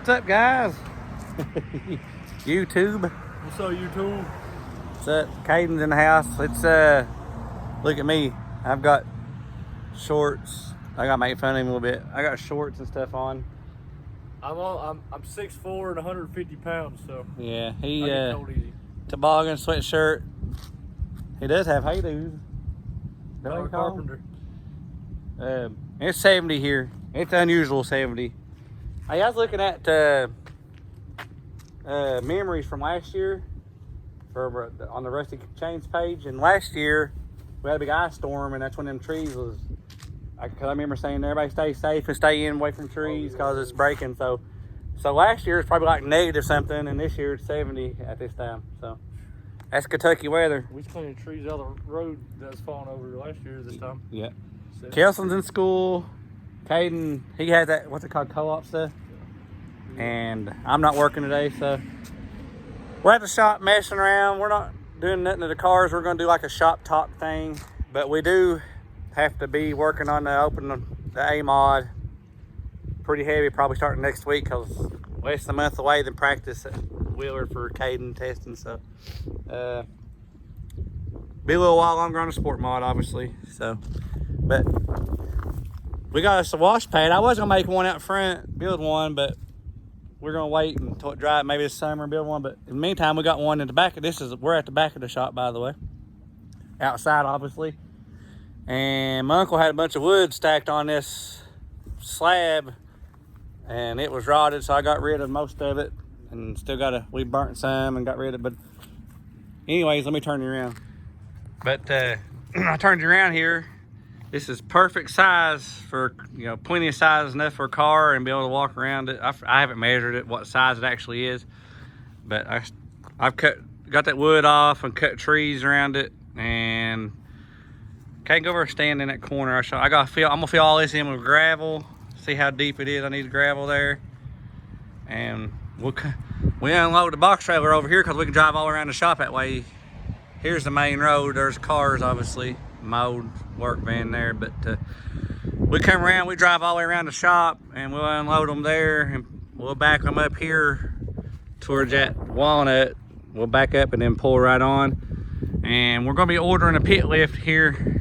What's up, guys? YouTube. What's up, YouTube? What's up? Caiden's in the house. It's look at me. I've got shorts. I gotta make fun of him a little bit. I got shorts and stuff on. I'm 6'4" and 150 pounds, so Yeah, I he get cold easy. toboggan, sweatshirt. He does have hay dudes. Dog carpenter. It's 70 here. It's unusual 70. Hey, I was looking at memories from last year on the Rusty Chains page, and last year we had a big ice storm, and that's when them trees was. I remember saying everybody stay safe and stay in away from trees because it's breaking. So last year it's probably like negative something, and this year it's 70 at this time. So that's Kentucky weather. We was cleaning trees out of the road that was falling over last year this time. Yeah. Kelson's in school. Caiden, he has that, what's it called, co-op stuff. And I'm not working today, so we're at the shop messing around. We're not doing nothing to the cars. We're going to do like a shop talk thing, but we do have to be working on the A mod pretty heavy, probably starting next week because less than a month away than practice at Wheeler for Caiden testing. So be a little while longer on the sport mod, obviously. So, but we got us a wash pad. I was gonna make one out front, build one, but we're gonna wait until it dries, maybe this summer, build one. But in the meantime, we got one in the back. We're at the back of the shop, by the way, outside, obviously. And my uncle had a bunch of wood stacked on this slab, and it was rotted, so I got rid of most of it, and we burnt some and got rid of it. But anyways, let me turn you around. But I turned you around here. This is perfect size for, plenty of size enough for a car and be able to walk around it. I haven't measured it, what size it actually is, but I've got that wood off and cut trees around it, and can't go over and stand in that corner. I'm gonna fill all this in with gravel, see how deep it is. I need gravel there, and we unload the box trailer over here because we can drive all around the shop that way. Here's the main road. There's cars, obviously, mowed, work van there, but we come around, we drive all the way around the shop, and we'll unload them there, and we'll back them up here towards that walnut. We'll back up and then pull right on, and we're gonna be ordering a pit lift here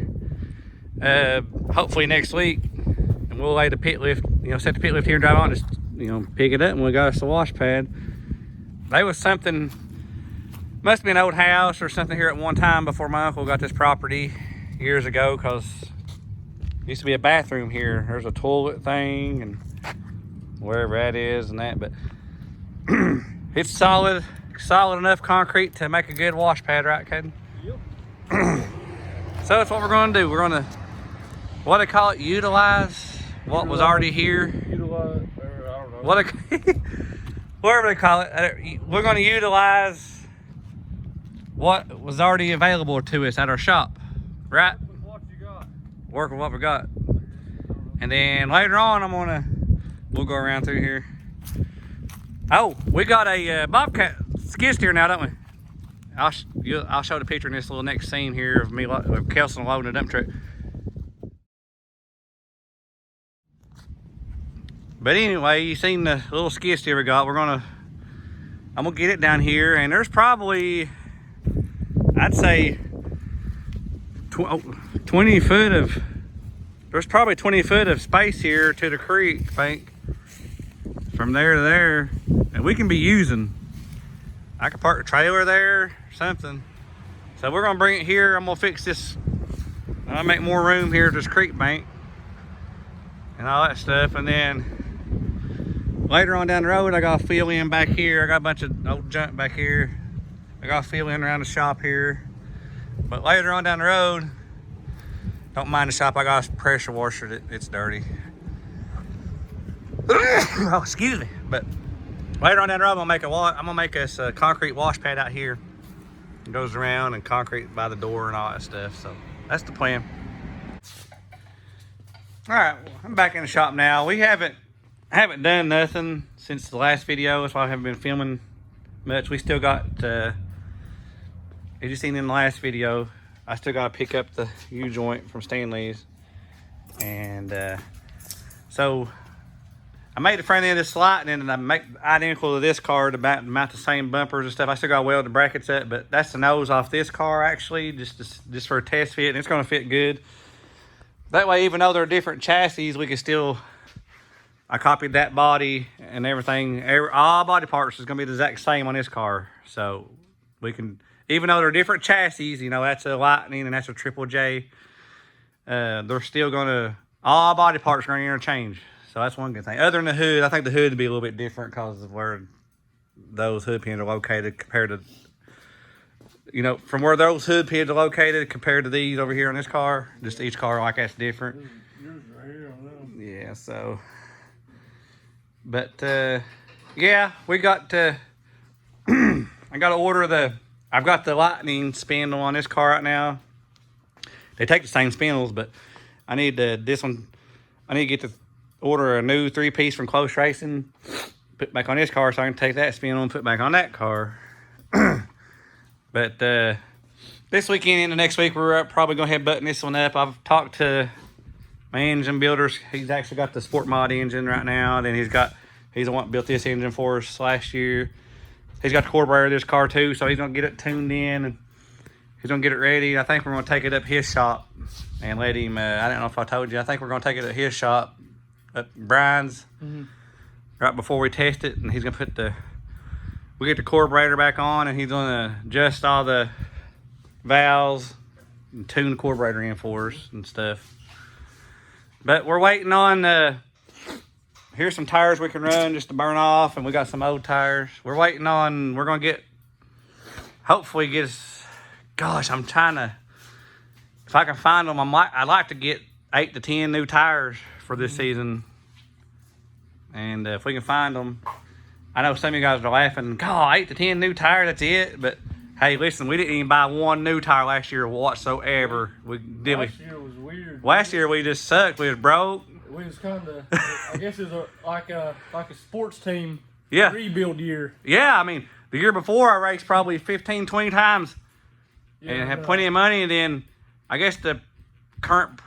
hopefully next week, and we'll lay the pit lift, set the pit lift here and drive on, just pick it up, and we got us a wash pad. There was something, must be an old house or something here at one time before my uncle got this property years ago, because it used to be a bathroom here. There's a toilet thing and wherever that is and that, but it's solid enough concrete to make a good wash pad, right, Caiden? Yep. So that's what we're going to do. We're going to, what do they call it, utilize what was already here. Utilize, or I don't know. Whatever they call it. We're going to utilize what was already available to us at our shop, right? With what you got. Work with what we got. And then later on, we'll go around through here. Oh, we got a Bobcat skid steer now, don't we? I'll show the picture in this little next scene here of me, of Kelson loading a dump truck. But anyway, you seen the little skid steer we got. I'm gonna get it down here, and there's probably, I'd say 20 foot of, there's probably 20 foot of space here to the creek, I think, from there to there, and we can be using. I could park a trailer there or something. So we're gonna bring it here. I'm gonna fix this. I'll make more room here at this creek bank and all that stuff. And then later on down the road, I gotta fill in back here. I got a bunch of old junk back here. I gotta fill in around the shop here. But later on down the road, don't mind the shop. I got a pressure washer. It's dirty. Oh, excuse me. But later on down the road, I'm gonna make us a concrete wash pad out here. It goes around and concrete by the door and all that stuff. So that's the plan. All right, I'm back in the shop now. We haven't done nothing since the last video. That's why I haven't been filming much. We still got, as you seen in the last video, I still got to pick up the U-joint from Stanley's. And so I made the front end of this Lightning, and I make identical to this car to mount the same bumpers and stuff. I still got to weld the brackets up, but that's the nose off this car actually, just for a test fit, and it's going to fit good. That way, even though they're different chassis, we can still. I copied that body and everything. All body parts is going to be the exact same on this car, so we can. Even though they're different chassis, you know, that's a Lightning and that's a Triple J. They're still going to. All body parts are going to interchange. So that's one good thing. Other than the hood, I think the hood would be a little bit different because of where those hood pins are located compared to, you know, from where those hood pins are located compared to these over here on this car. Just each car like that's different. Yours right here on them. Yeah, so. But, yeah, we got I got to order I've got the Lightning spindle on this car right now. They take the same spindles, but I need this one. I need to get order a new 3-piece from Close Racing, put back on this car so I can take that spindle and put back on that car. But this weekend and the next week, we're probably going to have button this one up. I've talked to my engine builders. He's actually got the Sport Mod engine right now. Then he's the one that built this engine for us last year. He's got the carburetor of this car too, so he's going to get it tuned in and he's going to get it ready. I think we're going to take it up his shop and let him, I don't know if I told you, I think we're going to take it to his shop at Brian's right before we test it, and he's gonna we get the carburetor back on, and he's gonna adjust all the valves and tune the carburetor in for us and stuff. But we're waiting on here's some tires we can run just to burn off, and we got some old tires. We're waiting on, we're gonna hopefully get us, gosh, I'm trying to, if I can find them, I'd like to get 8 to 10 new tires for this season, and if we can find them. I know some of you guys are laughing, God, 8 to 10 new tires, that's it. But hey, listen, we didn't even buy one new tire last year whatsoever. Last year was weird. Last year we just sucked. We was broke. We was kind of, I guess it was like a sports team Yeah. rebuild year. Yeah, I mean, the year before I raced probably 15, 20 times and had plenty of money, and then I guess the current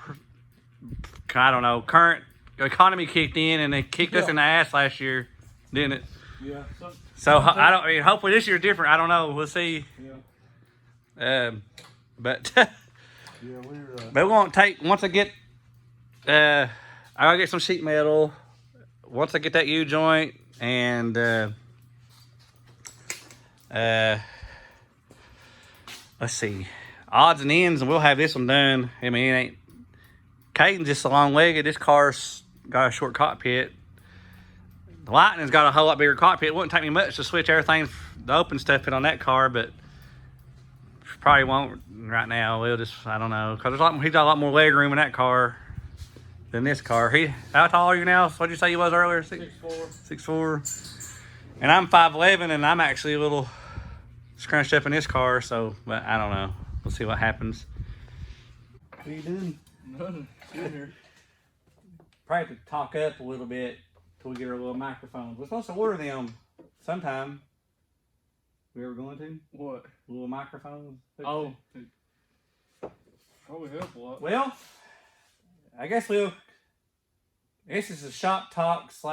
economy kicked in, and they kicked us in the ass last year, didn't it? Yeah. So I mean, hopefully this year's different. I don't know. We'll see. Yeah. But Yeah, but we're gonna take once I get I gotta get some sheet metal. Once I get that U joint and let's see, odds and ends, and we'll have this one done. I mean, it ain't. Caiden's just a long legged. This car's got a short cockpit. The Lightning's got a whole lot bigger cockpit. It wouldn't take me much to switch everything, the open stuff in on that car, but probably won't right now. We'll just, I don't know, because he's got a lot more leg room in that car than this car. How tall are you now? What did you say you was earlier? 6'4". 6'4". And I'm 5'11", and I'm actually a little scrunched up in this car, so, but I don't know. We'll see what happens. What are you doing? Nothing. Sitting here. Probably have to talk up a little bit till we get our little microphones. We're supposed to order them sometime. We ever going to? What? Little microphones? Oh. Probably help a lot. Well, I guess this is a shop talk /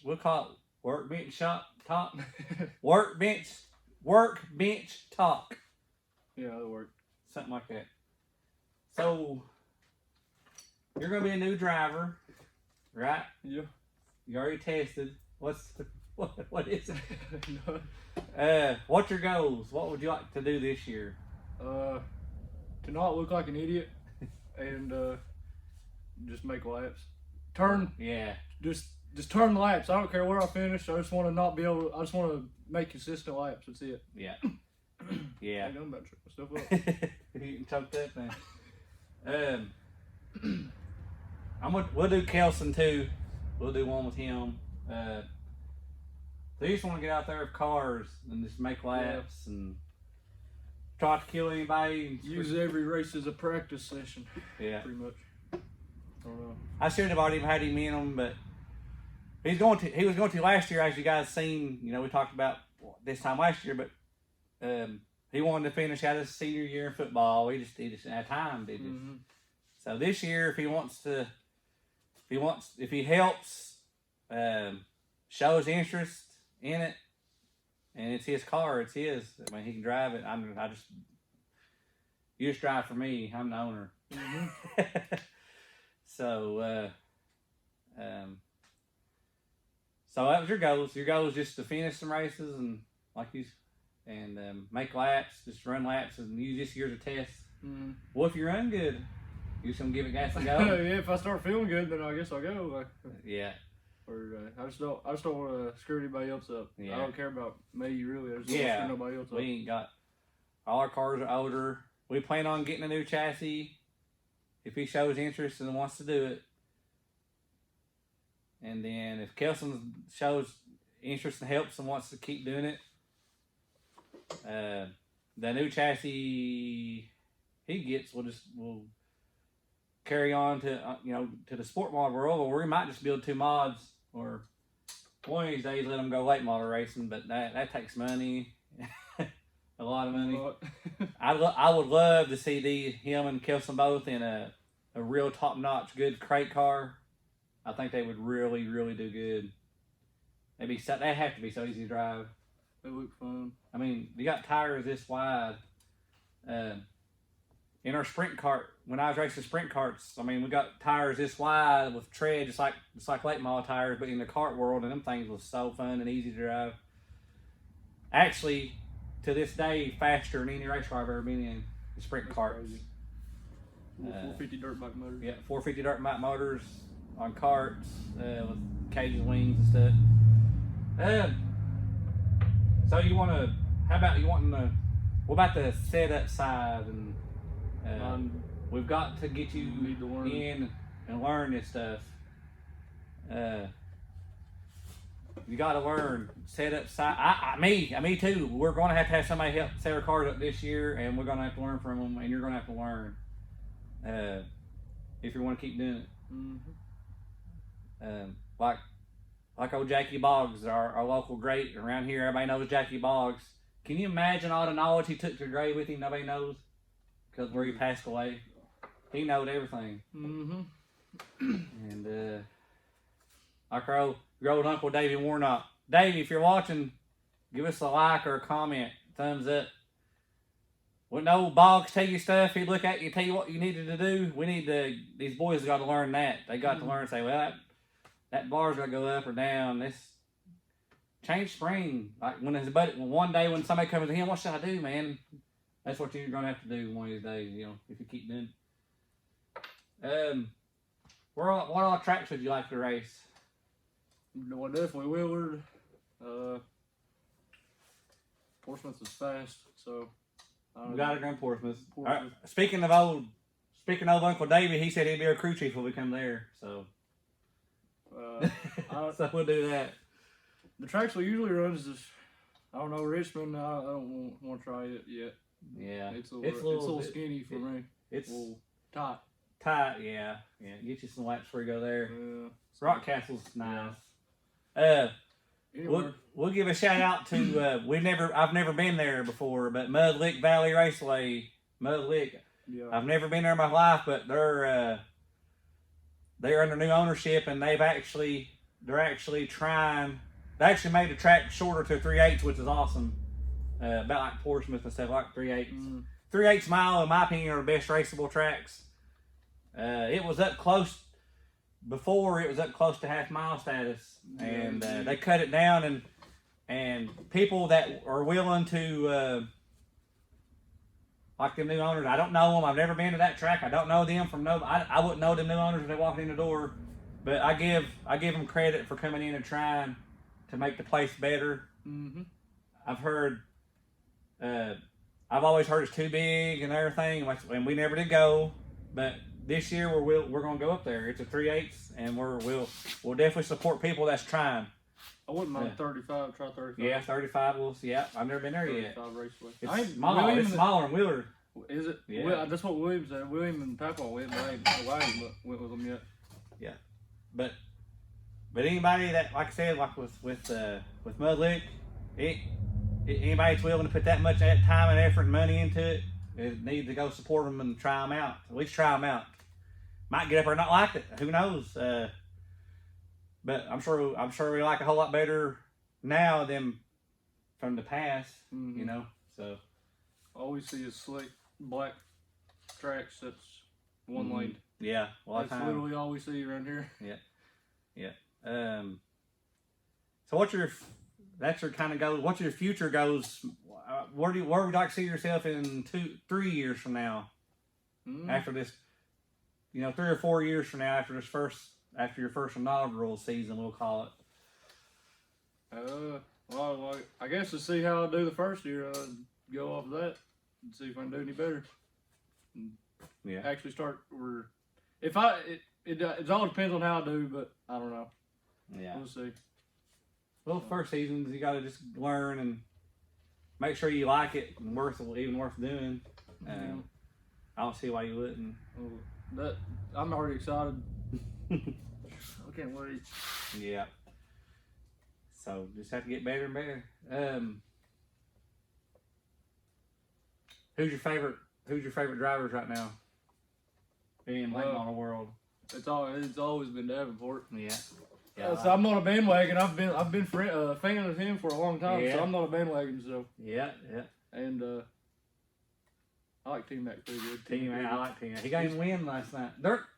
we'll call it workbench shop talk. workbench talk. Yeah, that'll work. Something like that. So, you're going to be a new driver, right? Yeah. You already tested. What is it? No. What's your goals? What would you like to do this year? To not look like an idiot and just make laps. Yeah. Just turn laps. I don't care where I finish. I just want to not be able. I just want to make consistent laps. That's it. Yeah. Yeah. I'm about to trip myself up. You choked up now. We'll do Kelson too. We'll do one with him. They just want to get out there with cars and just make laps and try to kill anybody. Use every race as a practice session. Yeah. Pretty much. I don't know. I shouldn't have already had him in them, but he was going to last year, as you guys seen. You know, we talked about this time last year, but he wanted to finish out his senior year in football. He just didn't have time, did he? Mm-hmm. So this year, if he helps shows interest in it, and it's his car, it's his. I mean, he can drive it. You just drive for me. I'm the owner. So, so that was your goals. Your goal was just to finish some races and make laps, just run laps and use this year as a test. Well, if you run good, you just gonna give it gas and go. Yeah, if I start feeling good, then I guess I'll go. Yeah. Or I just don't want to screw anybody else up. Yeah. I don't care about me really. I just don't want to screw nobody else up. We ain't got. All our cars are older. We plan on getting a new chassis if he shows interest and wants to do it. And then if Kelson shows interest and helps and wants to keep doing it, the new chassis he gets will carry on to to the sport mod world, or we might just build 2 mods, or one of these days let them go late model racing. But that takes money, a lot of money. I would love to see him and Kelson both in a real top notch good crate car. I think they would really do good. They have to be so easy to drive. They look fun. I mean, you got tires this wide. In our sprint cart, when I was racing sprint carts, I mean, we got tires this wide with tread, just like late model tires, but in the kart world, and them things was so fun and easy to drive. Actually, to this day, faster than any race car I've ever been in. The sprint carts. 450 dirt bike motors. Yeah, 450 dirt bike motors on carts with Caiden wings and stuff. So you want to? How about you wanting to? What about the setup side? And we've got to get you in and learn this stuff. You got to learn setup side. Me too. We're going to have somebody help set our cars up this year, and we're going to have to learn from them, and you're going to have to learn if you want to keep doing it. Like old Jackie Boggs, our local great around here. Everybody knows Jackie Boggs. Can you imagine all the knowledge he took to the grave with him? Nobody knows, because where he passed away, he knowed everything. And like our old Uncle Davey Warnock. Davey, if you're watching, give us a like or a comment, thumbs up. When the old Boggs tell you stuff, he'd look at you, tell you what you needed to do. These boys got to learn that. They got to learn and say, well, that bar's got to go up or down. This change spring. Like one day when somebody comes to him, what should I do, man? That's what you're gonna have to do one of these days, if you keep doing it. What all tracks would you like to race? Well, definitely Willard. Portsmouth is fast, so we got to go to Portsmouth. Right. Speaking of Uncle Davey, he said he'd be our crew chief when we come there. So, so we'll do that. The tracks we usually run is just, I don't know, Richmond. I don't want to try it yet. Yeah, it's a little skinny for me. It's a little tight. Tight, yeah. Get you some laps before you go there. Yeah. Rock Castle's nice. Anyway. We'll give a shout out to I've never been there before, but Mud Lick Valley Raceway. Mud Lick. Yeah. I've never been there in my life, but they're under new ownership, and they're actually trying. They actually made the track shorter to 3/8, which is awesome. About like Portsmouth and stuff, like 3/8. 3/8 mile, in my opinion, are the best raceable tracks. It was up close before. It was up close to half mile status, and they cut it down. And people that are willing to, like the new owners, I don't know them. I've never been to that track. I don't know them from I wouldn't know them new owners if they walked in the door. But I give them credit for coming in and trying to make the place better. I've heard. I've always heard it's too big and everything, and we never did go. But this year we're gonna go up there. It's a 3/8, and we'll definitely support people that's trying. I wouldn't mind 35. Try 35. Yeah, 35. I've never been there yet. Raceway. It's smaller than Willard. Is it? Yeah. That's what William said. William and Papa went, but I ain't went with them yet. Yeah, but anybody that, like I said, like with Mud Lick, anybody that's willing to put that much time and effort and money into it needs to go support them and try them out. At least try them out. Might get up or not like it. Who knows? But I'm sure we like a whole lot better now than from the past. Mm-hmm. You know, so All we see is slick black tracks. That's one mm-hmm. lane. Yeah, a lot of That's time. literally all we see around here. Yeah. So that's your kind of goal. What's your future goals? Where would you like to see yourself in 2-3 years from now? After this, 3 or 4 years from now, after your first inaugural season, we'll call it. Well, I guess to see how I do the first year, go off of that and see if I can do any better. And yeah. Actually start where, it all depends on how I do, but I don't know. Yeah. We'll see. Well, first seasons, you got to just learn and make sure you like it and even worth doing. I don't see why you wouldn't. Well, I'm already excited. I can't wait. Yeah. So just have to get better and better. Who's your favorite drivers right now in late model world? It's always been Davenport. Yeah. So I'm not a bandwagon. I've been a fan of him for a long time. Yeah. So I'm not a bandwagon. So yeah. And I like T-Mac pretty good. T-Mac, I like T-Mac. He got his win last night.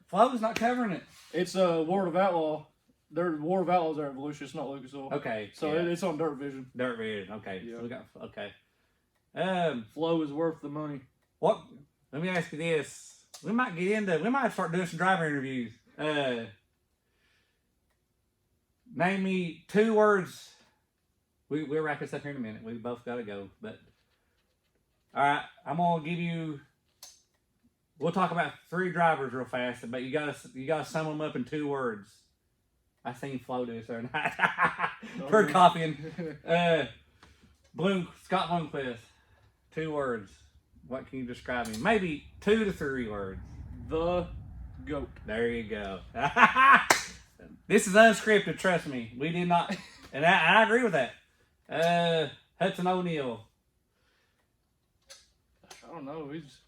Flo's not covering it. It's World of Outlaw. War of Outlaws are Volusia. It's not Lucas Oil. Okay. So it's on Dirt Vision. Dirt Vision. Okay. Yeah. So we got okay. Flo is worth the money. What? Let me ask you this. We might start doing some driver interviews. Name me 2 words. We'll wrap this up here in a minute. We both got to go. But all right, I'm gonna give you. We'll talk about 3 drivers real fast, but you gotta sum them up in 2 words. I seen Flo do this the other night for copying. Scott Bloomquist. 2 words. What can you describe him? Maybe 2 to 3 words. The GOAT. There you go. This is unscripted, trust me. We did not, and I agree with that. Hudson O'Neal. I don't know. He's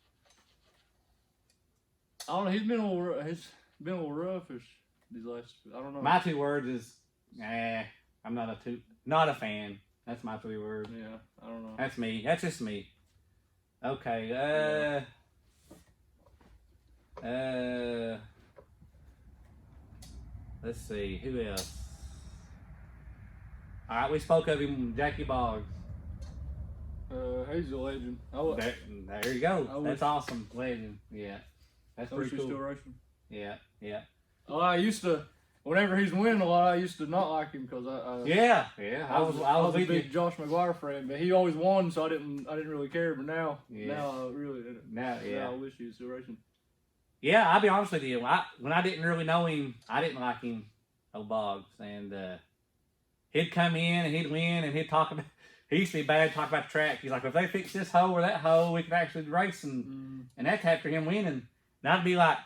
been a little roughish these last. I don't know. My 2 words is, I'm not a fan. That's my 3 words. Yeah, I don't know. That's me. That's just me. Okay. Let's see. Who else? All right, we spoke of him, Jackie Boggs. He's a legend. There you go. That's awesome. Legend. Yeah. That's pretty cool. Still racing. Yeah. Well, I used to, whenever he's winning a lot, I used to not like him because I was a big Josh McGuire fan, but he always won, so I didn't really care. But now I wish he was still racing. Yeah, I'll be honest with you. When I didn't really know him, I didn't like him, Boggs, and he'd come in and he'd win and he'd talk about. He used to be bad to talk about the track. He's like, if they fix this hole or that hole, we could actually race, and that's after him winning. And I'd be like,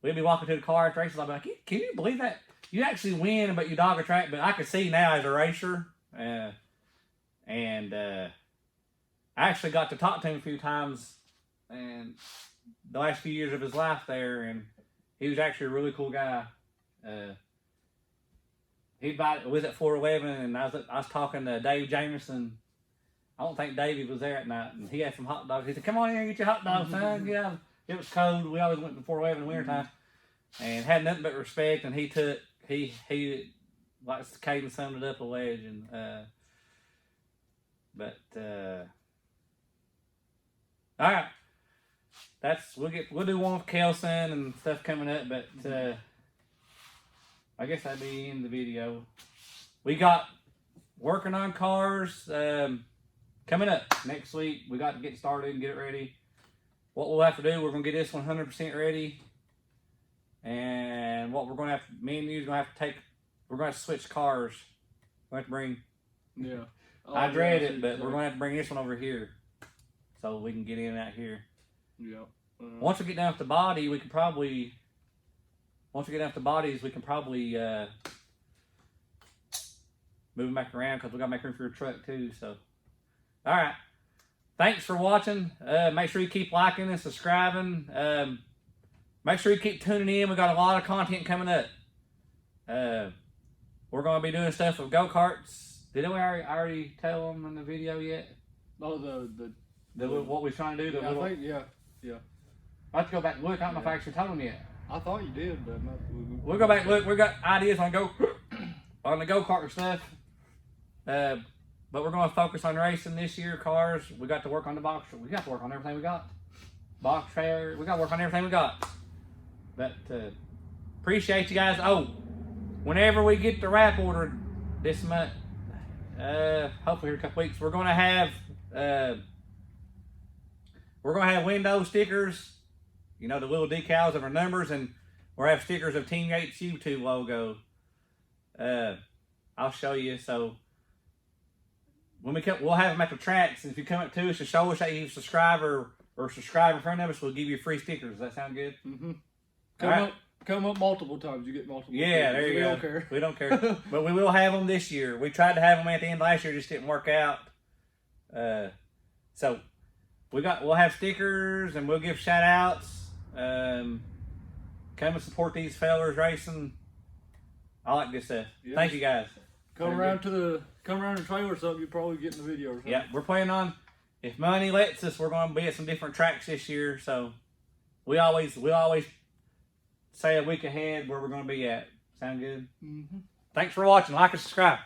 we'd be walking to the car after races. I'd be like, can you believe that? You actually win, but you dog a track. But I could see now as a racer, and I actually got to talk to him a few times, and the last few years of his life there, and he was actually a really cool guy. He was at 411, and I was talking to Dave Jamerson. I don't think Davey was there at night, and he had some hot dogs. He said, "Come on in and get your hot dogs, son." Yeah, it was cold. We always went to 411 in the wintertime, and had nothing but respect. And he like Caiden summed it up, a legend. All right. We'll do one with Kelson and stuff coming up, but I guess that'd be in the video. We got working on cars coming up next week. We got to get started and get it ready. What we'll have to do, we're gonna get this 100% ready, and what we're gonna have, me and you's gonna have to take. We're gonna have to switch cars. We're gonna have to bring. Yeah. I dread it, but we're gonna have to bring this one over here, so we can get in and out here. Yeah. Once we get down to the body, we can probably. Once we get down to the bodies, we can probably move them back around because we got to make room for your truck too. So, all right. Thanks for watching. Make sure you keep liking and subscribing. Make sure you keep tuning in. We got a lot of content coming up. we're going to be doing stuff with go-karts. Did we already tell them in the video yet? Oh, what we're trying to do? Yeah. I have to go back and look. I don't know if I actually told them yet. I thought you did, but we'll go back and look. We got ideas on the go-kart and stuff. But we're going to focus on racing this year. Cars. We got to work on the box. We got to work on everything we got. Box trailer. We got to work on everything we got. But appreciate you guys. Oh, whenever we get the wrap ordered this month, hopefully in a couple weeks, we're going to have window stickers. You know, the little decals of our numbers, and we'll have stickers of Team Yates YouTube logo. I'll show you. So when we come, we'll have them at the tracks, and if you come up to us to show us that you subscribe or subscribe in front of us, we'll give you free stickers. Does that sound good? Mm-hmm. Come up multiple times. You get multiple. Yeah, stickers. there you go. We don't care. We don't care. But we will have them this year. We tried to have them at the end of last year, just didn't work out. So we'll have stickers, and we'll give shout outs. Come and support these fellers racing. I like this stuff. Yes. Thank you guys. Come around the trailer or something, you'll probably get in the video or something. Yeah, we're planning on, if money lets us, we're going to be at some different tracks this year. So we always say a week ahead where we're going to be at. Sound good? Mm-hmm. Thanks for watching. Like and subscribe.